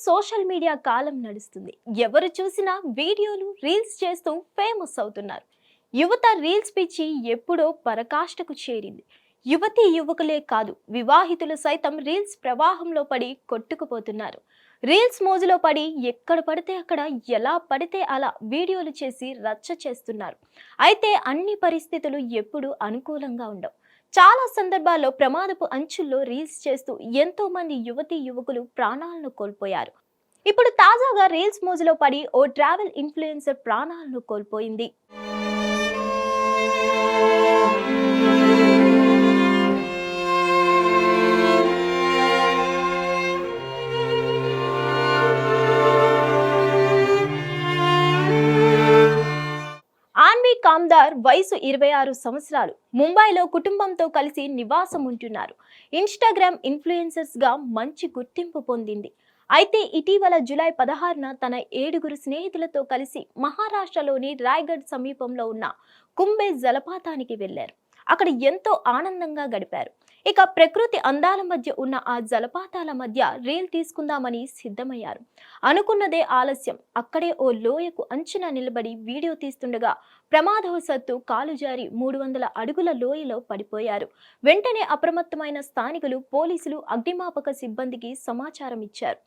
Social media కాలం నడుస్తుంది. ఎవరు చూసినా వీడియోలు, రీల్స్ చేస్తూ ఫేమస్ అవుతున్నారు. యువత రీల్స్ పిచ్చి ఎప్పుడో పరకాష్ఠకు చేరింది. యువతీ యువకులే కాదు, వివాహితులు సైతం రీల్స్ ప్రవాహంలో పడి కొట్టుకుపోతున్నారు. రీల్స్ మోజులో పడి ఎక్కడ పడితే అక్కడ, ఎలా పడితే అలా వీడియోలు చేసి రచ్చ చేస్తున్నారు. అయితే అన్ని పరిస్థితులు ఎప్పుడూ అనుకూలంగా ఉండవు. చాలా సందర్భాల్లో ప్రమాదపు అంచుల్లో రీల్స్ చేస్తూ ఎంతో మంది యువతీ యువకులు ప్రాణాలను కోల్పోయారు. ఇప్పుడు తాజాగా రీల్స్ మోజులో పడి ఓ ట్రావెల్ ఇన్ఫ్లుయెన్సర్ ప్రాణాలను కోల్పోయింది. ఆన్వి కామ్దార్ వయసు 26 సంవత్సరాలు. ముంబైలో కుటుంబంతో కలిసి నివాసం ఉంటున్నారు. ఇన్స్టాగ్రామ్ ఇన్ఫ్లుయెన్సర్స్ గా మంచి గుర్తింపు పొందింది. అయితే ఇటీవల జూలై 16న తన 7 స్నేహితులతో కలిసి మహారాష్ట్రలోని రాయ్గఢ్ సమీపంలో ఉన్న కుంభే జలపాతానికి వెళ్లారు. అక్కడ ఎంతో ఆనందంగా గడిపారు. ఇక ప్రకృతి అందాల మధ్య ఉన్న ఆ జలపాతాల మధ్య రీల్ తీసుకుందామని సిద్ధమయ్యారు. అనుకున్నదే ఆలస్యం. అక్కడే ఓ లోయకు అంచున నిలబడి వీడియో తీస్తుండగా ప్రమాదవశాత్తు కాలు జారి 300 అడుగుల లోయలో పడిపోయారు. వెంటనే అప్రమత్తమైన స్థానికులు, పోలీసులు, అగ్నిమాపక సిబ్బందికి సమాచారం ఇచ్చారు.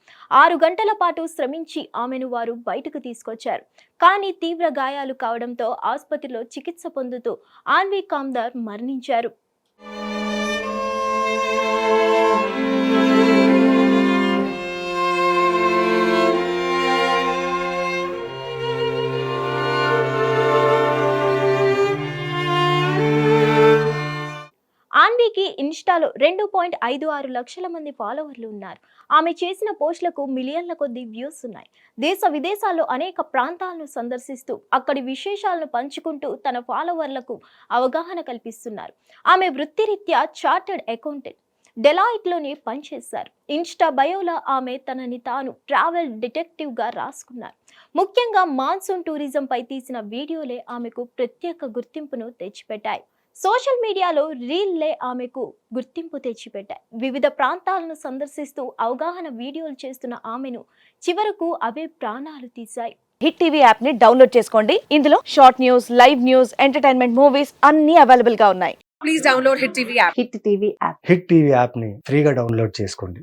6 గంటల పాటు శ్రమించి ఆమెను వారు బయటకు తీసుకొచ్చారు. కానీ తీవ్ర గాయాలు కావడంతో ఆసుపత్రిలో చికిత్స పొందుతూ ఆన్వి కామ్దార్ మరణించారు. ఆన్వీకి ఇన్స్టాలో 2.56 లక్షల మంది ఫాలోవర్లు ఉన్నారు. ఆమె చేసిన పోస్టులకు మిలియన్ల కొద్ది వ్యూస్ ఉన్నాయి. దేశ విదేశాల్లో అనేక ప్రాంతాలను సందర్శిస్తూ అక్కడి విశేషాలను పంచుకుంటూ తన ఫాలోవర్లకు అవగాహన కల్పిస్తున్నారు. ఆమె వృత్తిరీత్యా చార్టర్డ్ అకౌంటెంట్, డెలాయిట్లోని పనిచేశారు. ఇన్స్టా బయోలో ఆమె తనని తాను ట్రావెల్ డిటెక్టివ్ గా రాసుకున్నారు. ముఖ్యంగా మాన్సూన్ టూరిజం పై తీసిన వీడియోలే ఆమెకు ప్రత్యేక గుర్తింపును తెచ్చిపెట్టాయి. సోషల్ మీడియాలో రీల్లే ఆమెకు గుర్తింపు తెచ్చిపెట్టాయి. వివిధ ప్రాంతాలను సందర్శిస్తూ అవగాహన వీడియోలు చేస్తున్న ఆమెను చివరకు అవే ప్రాణాలు తీశాయి. హిట్ టీవీ యాప్ ని డౌన్లోడ్ చేసుకోండి. ఇందులో short news, live news, entertainment movies అన్ని అవైలబుల్ గా ఉన్నాయి. Please download Hit TV app. Hit TV app hit TV యాప్ని ఫ్రీగా డౌన్లోడ్ చేసుకోండి.